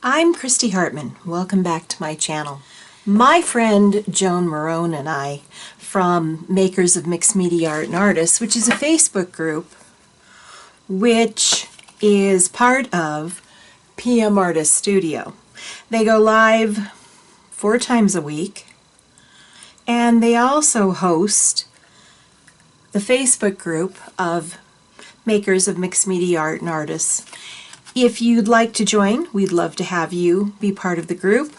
I'm Christy Hartman. Welcome back to my channel. My friend Joan Marone and I from Makers of Mixed Media Art and Artists, which is a Facebook group which is part of pmartiststudio. They go live 4 times a week, and they also host the Facebook group of Makers of Mixed Media Art and Artists. If you'd like to join, we'd love to have you be part of the group.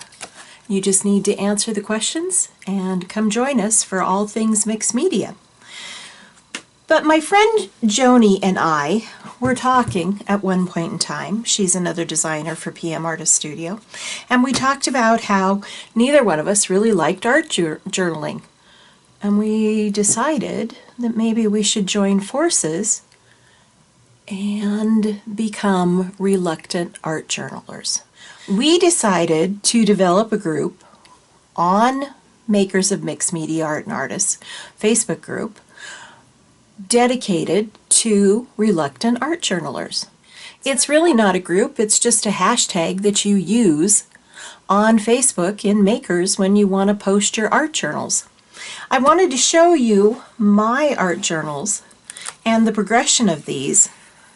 You just need to answer the questions and come join us for all things mixed media. But my friend Joni and I were talking at one point in time. She's another designer for pmartiststudio, and we talked about how neither one of us really liked art journaling. And we decided that maybe we should join forces and become reluctant art journalers. We decided to develop a group on Makers of Mixed Media Art and Artists Facebook group dedicated to reluctant art journalers. It's really not a group, it's just a hashtag that you use on Facebook in Makers when you want to post your art journals. I wanted to show you my art journals and the progression of these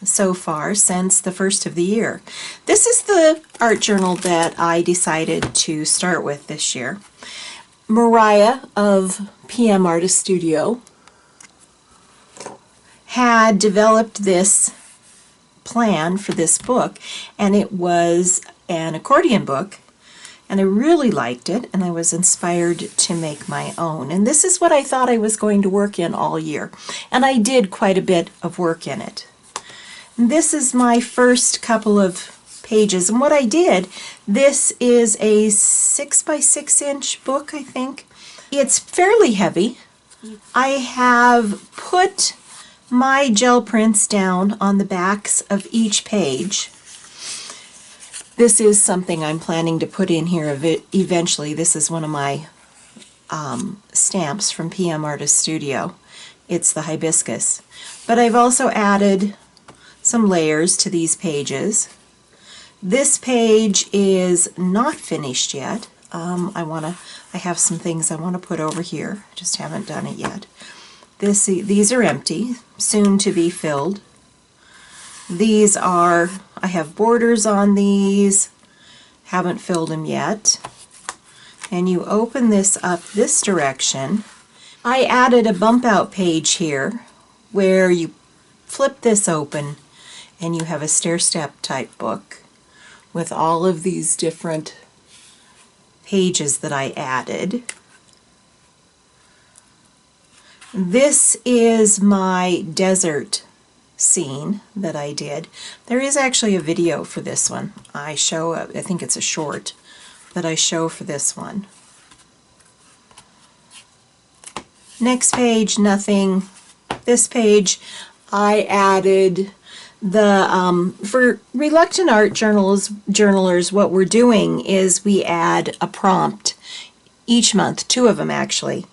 so far since the first of the year. This is the art journal that I decided to start with this year. Mariah of pmartiststudio had developed this plan for this book, and it was an accordion book, and I really liked it, and I was inspired to make my own. And this is what I thought I was going to work in all year, and I did quite a bit of work in it. This is my first couple of pages, and what I did, this is a 6 by 6 inch book, I think. It's fairly heavy. I have put my gel prints down on the backs of each page. This is something I'm planning to put in here eventually. This is one of my stamps from pmartiststudio. It's the hibiscus. But I've also added some layers to these pages. This page is not finished yet. I have some things I want to put over here. Just haven't done it yet. These are empty, soon to be filled. These are, I have borders on these, haven't filled them yet. And you open this up this direction. I added a bump out page here where you flip this open and you have a stair-step type book with all of these different pages that I added. This is my desert scene that I did. There is actually a video for this one. I think it's a short that I show for this one. Next page, nothing. This page, I added the, for reluctant art journalers, what we're doing is we add a prompt each month, 2 of them actually.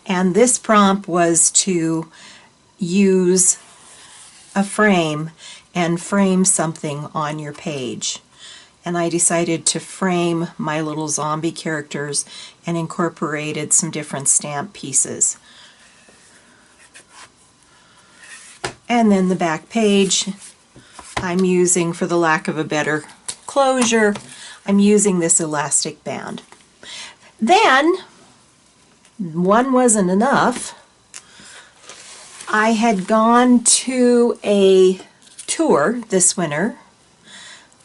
And this prompt was to use a frame and frame something on your page. And I decided to frame my little zombie characters and incorporated some different stamp pieces. And then the back page, I'm using, for the lack of a better closure, I'm using this elastic band. Then, one wasn't enough. I had gone to a tour this winter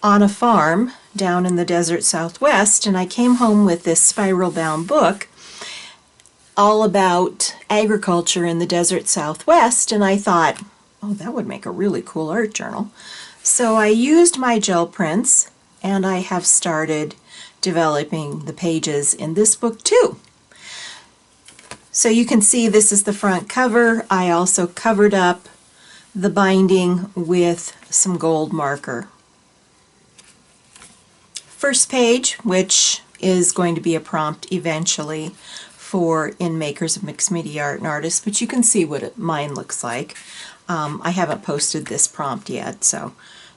on a farm down in the desert Southwest, and I came home with this spiral bound book all about agriculture in the desert Southwest, and I thought, oh, that would make a really cool art journal. So I used my gel prints, and I have started developing the pages in this book too. So you can see this is the front cover. I also covered up the binding with some gold marker. First page, which is going to be a prompt eventually for in Makers of Mixed Media Art and Artists, but you can see what mine looks like. I haven't posted this prompt yet, so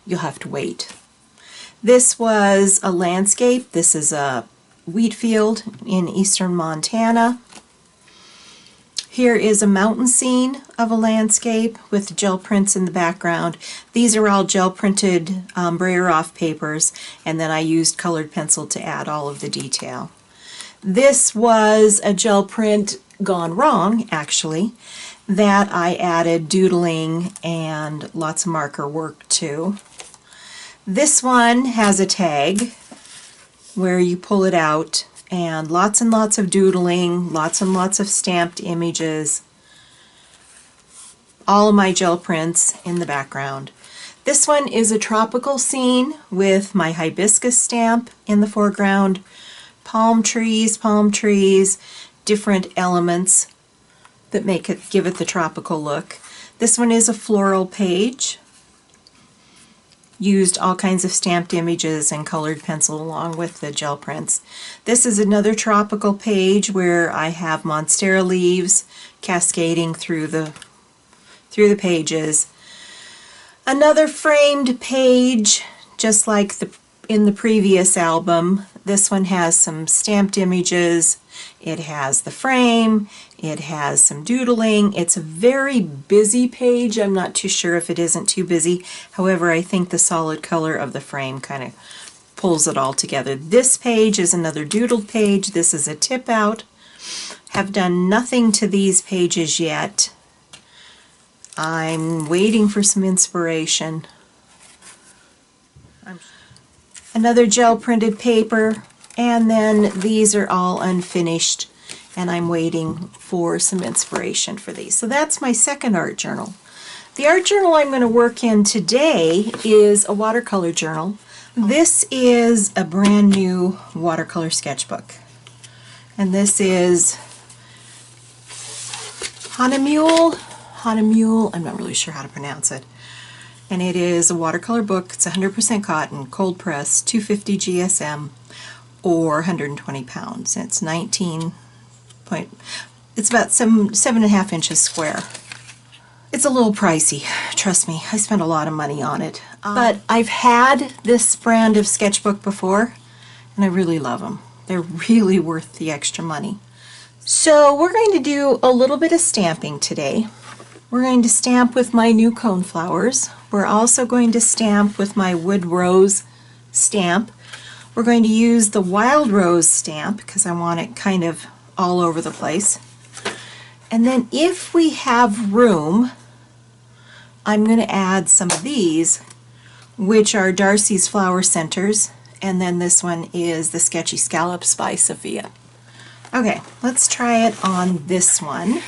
you'll have to wait. This was a landscape. This is a wheat field in eastern Montana. Here is a mountain scene of a landscape with gel prints in the background. These are all gel printed brayer-off papers, and then I used colored pencil to add all of the detail. This was a gel print gone wrong, actually, that I added doodling and lots of marker work to. This one has a tag where you pull it out, and lots of doodling, lots and lots of stamped images, all of my gel prints in the background. This one is a tropical scene with my hibiscus stamp in the foreground, palm trees, different elements that give it the tropical look. This one is a floral page. Used all kinds of stamped images and colored pencil along with the gel prints. This is another tropical page where I have monstera leaves cascading through the pages. Another framed page, just like in the previous album. This one has some stamped images. It has the frame. It has some doodling. It's a very busy page. I'm not too sure if it isn't too busy. However, I think the solid color of the frame kind of pulls it all together. This page is another doodled page. This is a tip out. Have done nothing to these pages yet. I'm waiting for some inspiration. Another gel printed paper, and then these are all unfinished, and I'm waiting for some inspiration for these. So that's my second art journal. The art journal I'm going to work in today is a watercolor journal. This is a brand new watercolor sketchbook, and this is Hahnemühle, I'm not really sure how to pronounce it. And it is a watercolor book. It's 100% cotton, cold press, 250 GSM, or 120 pounds. And it's it's about 7.5 inches square. It's a little pricey, trust me. I spent a lot of money on it. But I've had this brand of sketchbook before, and I really love them. They're really worth the extra money. So we're going to do a little bit of stamping today. We're going to stamp with my new cone flowers. We're also going to stamp with my wood rose stamp. We're going to use the wild rose stamp because I want it kind of all over the place. And then if we have room, I'm going to add some of these, which are Darcy's Flower Centers, and then this one is the Sketchy Scallops by Sophia. Okay, let's try it on this one.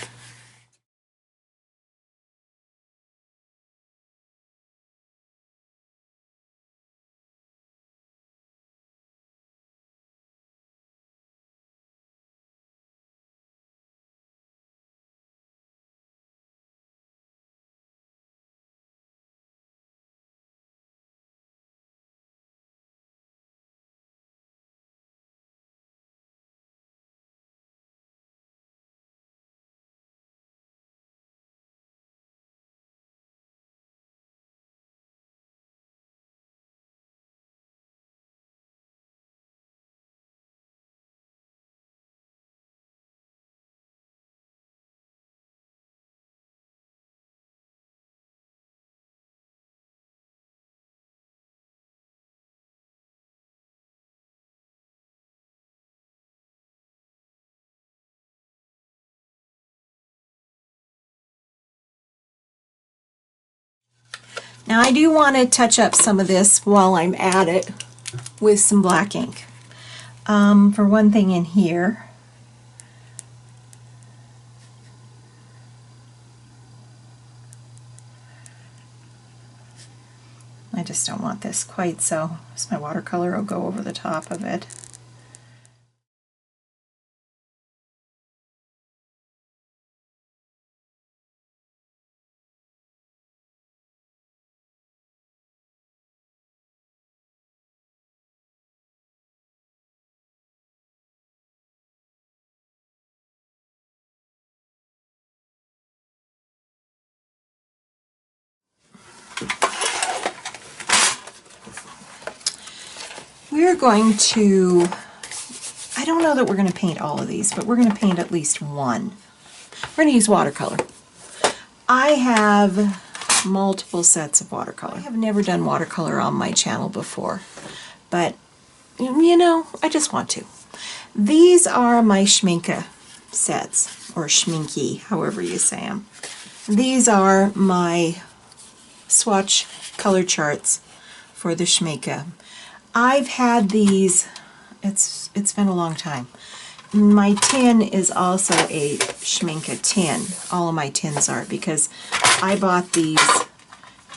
Now I do want to touch up some of this while I'm at it with some black ink. For one thing in here, I just don't want this quite so my watercolor will go over the top of it. we're going to, I don't know that we're going to paint all of these, but we're going to paint at least one. We're going to use watercolor. I have multiple sets of watercolor. I have never done watercolor on my channel before, but you know, I just want to. These are my Schminke sets, or Schminky, however you say them. These are my swatch color charts for the Schminke. I've had these, it's been a long time. My tin is also a Schminke tin. All of my tins are, because I bought these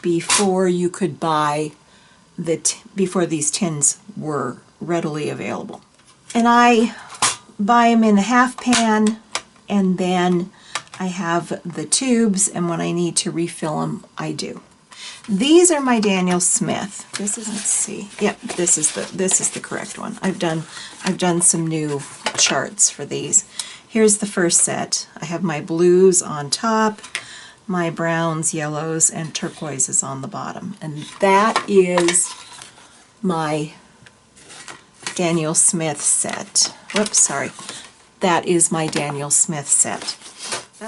before you could buy before these tins were readily available. And I buy them in a half pan, and then I have the tubes, and when I need to refill them, I do. These are my Daniel Smith. This is, let's see. Yep, this is the correct one. I've done some new charts for these. Here's the first set. I have my blues on top, my browns, yellows, and turquoises on the bottom. And that is my Daniel Smith set. Whoops, sorry. That is my Daniel Smith set.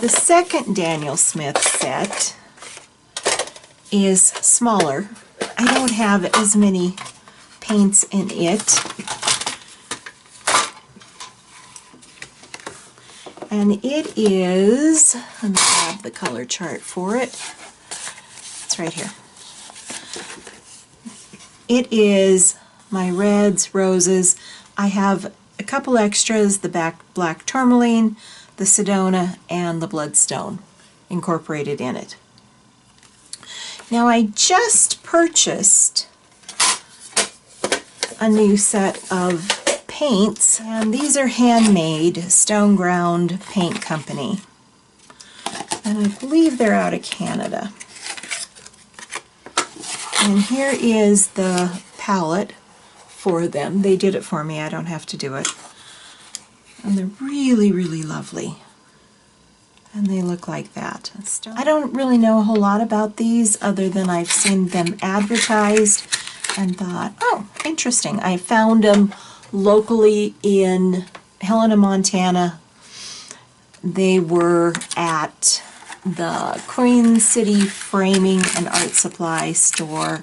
The second Daniel Smith set is smaller. I don't have as many paints in it. And it is, let me grab the color chart for it. It's right here. It is my reds, roses. I have a couple extras, the black tourmaline, the Sedona, and the bloodstone incorporated in it. Now I just purchased a new set of paints, and these are handmade, Stone Ground Paint Company. And I believe they're out of Canada. And here is the palette for them. They did it for me, I don't have to do it. And they're really, really lovely. And they look like that. I don't really know a whole lot about these other than I've seen them advertised and thought, oh, interesting. I found them locally in Helena, Montana. They were at the Queen City Framing and Art Supply store.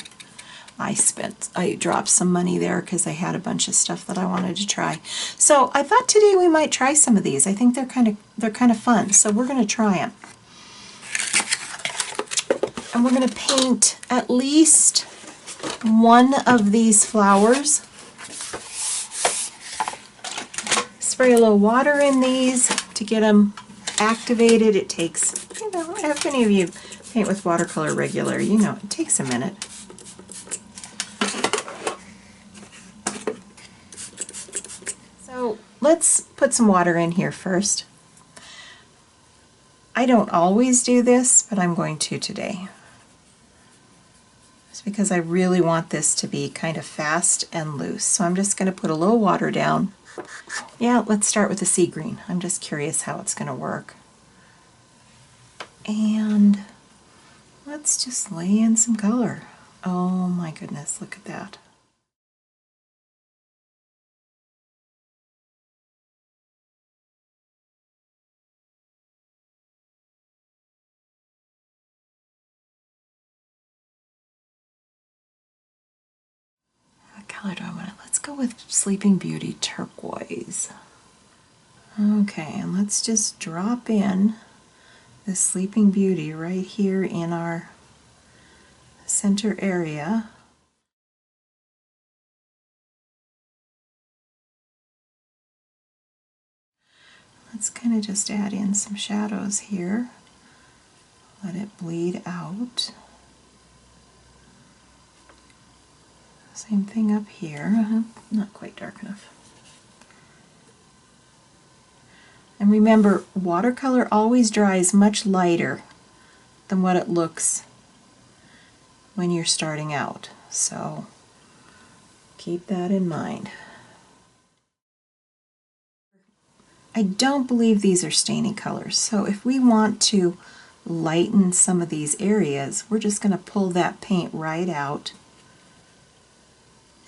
I dropped some money there because I had a bunch of stuff that I wanted to try. So I thought today we might try some of these. I think they're kind of fun. So we're going to try them. And we're going to paint at least one of these flowers. Spray a little water in these to get them activated. It takes, you know, if any of you paint with watercolor regular, you know, it takes a minute. So let's put some water in here first. I don't always do this, but I'm going to today. It's because I really want this to be kind of fast and loose. So I'm just going to put a little water down. Yeah, let's start with the sea green. I'm just curious how it's going to work. And let's just lay in some color. Oh my goodness, look at that. What color do I want? Let's go with Sleeping Beauty turquoise. Okay, and let's just drop in this Sleeping Beauty right here in our center area. Let's kind of just add in some shadows here. Let it bleed out. Same thing up here. Not quite dark enough. And remember, watercolor always dries much lighter than what it looks when you're starting out. So keep that in mind. I don't believe these are staining colors, so if we want to lighten some of these areas, we're just going to pull that paint right out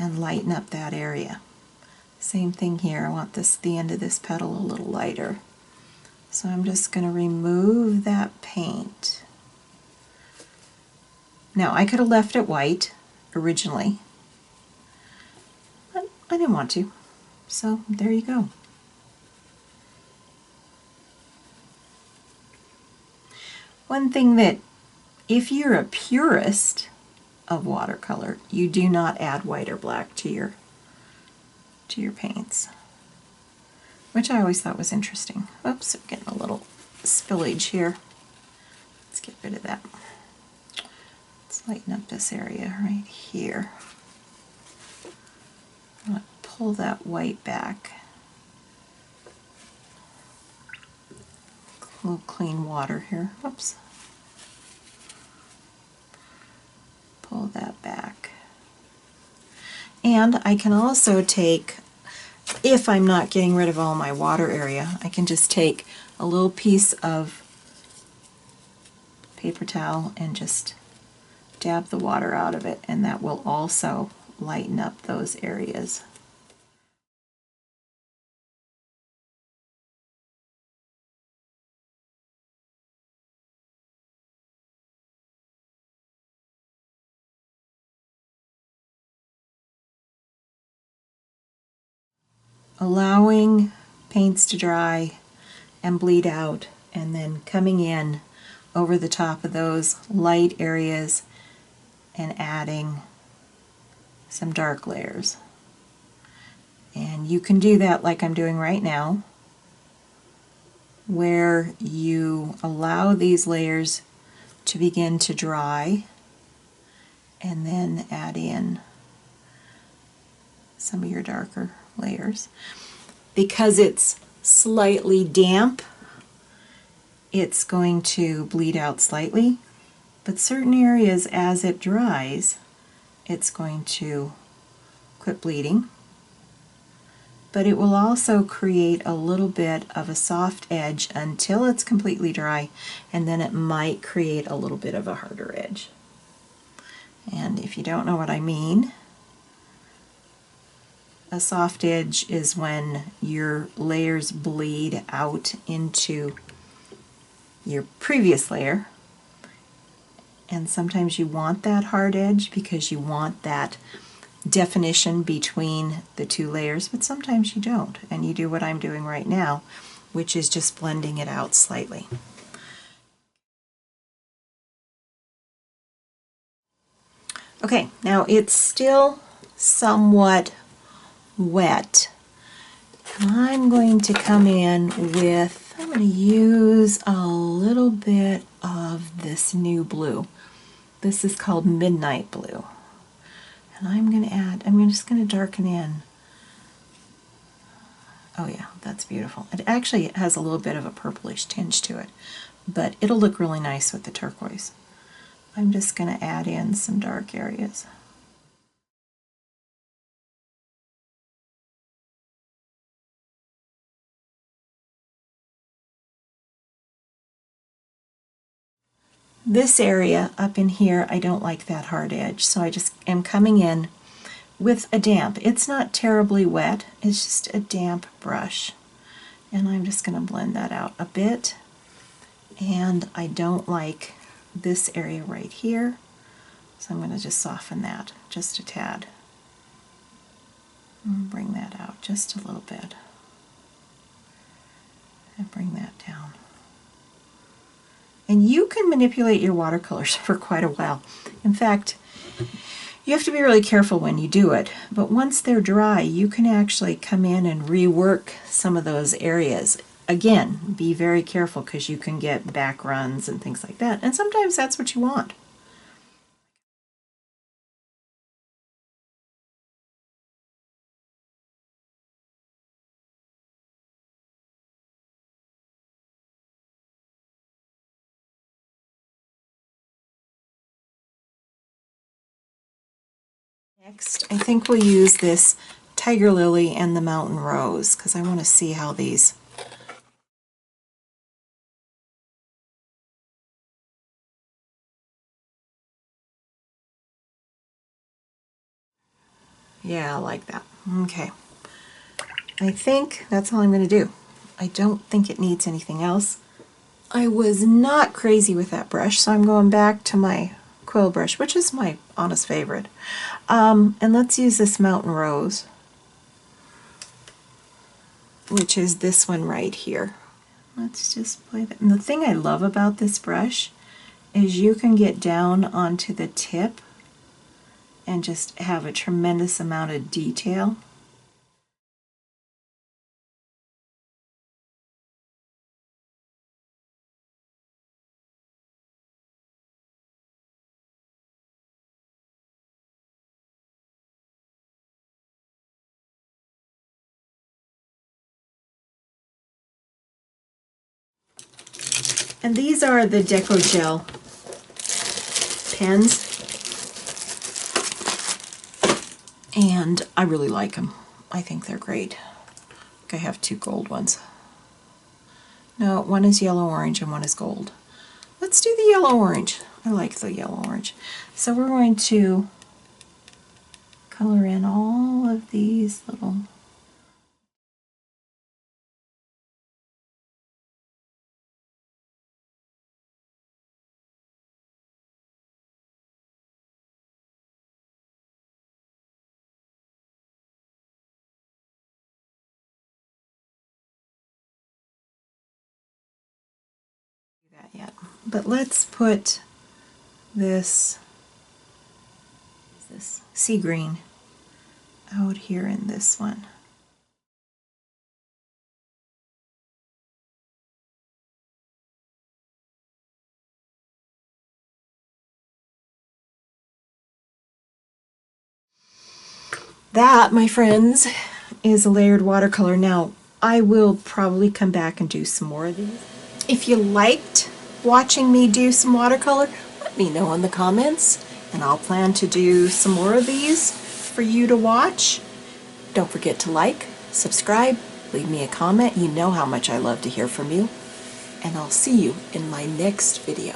and lighten up that area. Same thing here. I want the end of this petal a little lighter. So I'm just going to remove that paint. Now I could have left it white originally, but I didn't want to. So there you go. One thing that, if you're a purist of watercolor, you do not add white or black to your paints, which I always thought was interesting. Oops, I'm getting a little spillage here. Let's get rid of that. Let's lighten up this area right here. I'm going to pull that white back. A little clean water here. Whoops. Pull that back. And I can also take, if I'm not getting rid of all my water area, I can just take a little piece of paper towel and just dab the water out of it, and that will also lighten up those areas. Allowing paints to dry and bleed out, and then coming in over the top of those light areas and adding some dark layers. And you can do that like I'm doing right now, where you allow these layers to begin to dry and then add in some of your darker layers. Because it's slightly damp, it's going to bleed out slightly, but certain areas, as it dries, it's going to quit bleeding. But it will also create a little bit of a soft edge until it's completely dry, and then it might create a little bit of a harder edge. And if you don't know what I mean, a soft edge is when your layers bleed out into your previous layer, and sometimes you want that hard edge because you want that definition between the two layers, but sometimes you don't, and you do what I'm doing right now, which is just blending it out slightly. Okay, now it's still somewhat wet. I'm going to come in with, I'm going to use a little bit of this new blue. This is called Midnight Blue. And I'm going to add, I'm just going to darken in. Oh yeah, that's beautiful. It actually has a little bit of a purplish tinge to it, but it'll look really nice with the turquoise. I'm just going to add in some dark areas. This area up in here, I don't like that hard edge, so I just am coming in with a damp. It's not terribly wet, it's just a damp brush. And I'm just going to blend that out a bit. And I don't like this area right here, so I'm going to just soften that just a tad. And bring that out just a little bit. And bring that down. And you can manipulate your watercolors for quite a while. In fact, you have to be really careful when you do it, but once they're dry, you can actually come in and rework some of those areas. Again, be very careful because you can get back runs and things like that, and sometimes that's what you want. Next, I think we'll use this Tiger Lily and the Mountain Rose because I want to see how these. Yeah, I like that. Okay. I think that's all I'm going to do. I don't think it needs anything else. I was not crazy with that brush, so I'm going back to my quill brush, which is my honest favorite. And let's use this Mountain Rose, which is this one right here. Let's just play that. And the thing I love about this brush is you can get down onto the tip and just have a tremendous amount of detail. And these are the Deco Gel pens, and I really like them. I think they're great. I have two gold ones. No, one is yellow-orange and one is gold. Let's do the yellow-orange. I like the yellow-orange. So we're going to color in all of these little that yet. But let's put this sea green out here in this one. That, my friends, is a layered watercolor. Now, I will probably come back and do some more of these. If you liked watching me do some watercolor, let me know in the comments, and I'll plan to do some more of these for you to watch. Don't forget to like, subscribe, leave me a comment. You know how much I love to hear from you. And I'll see you in my next video.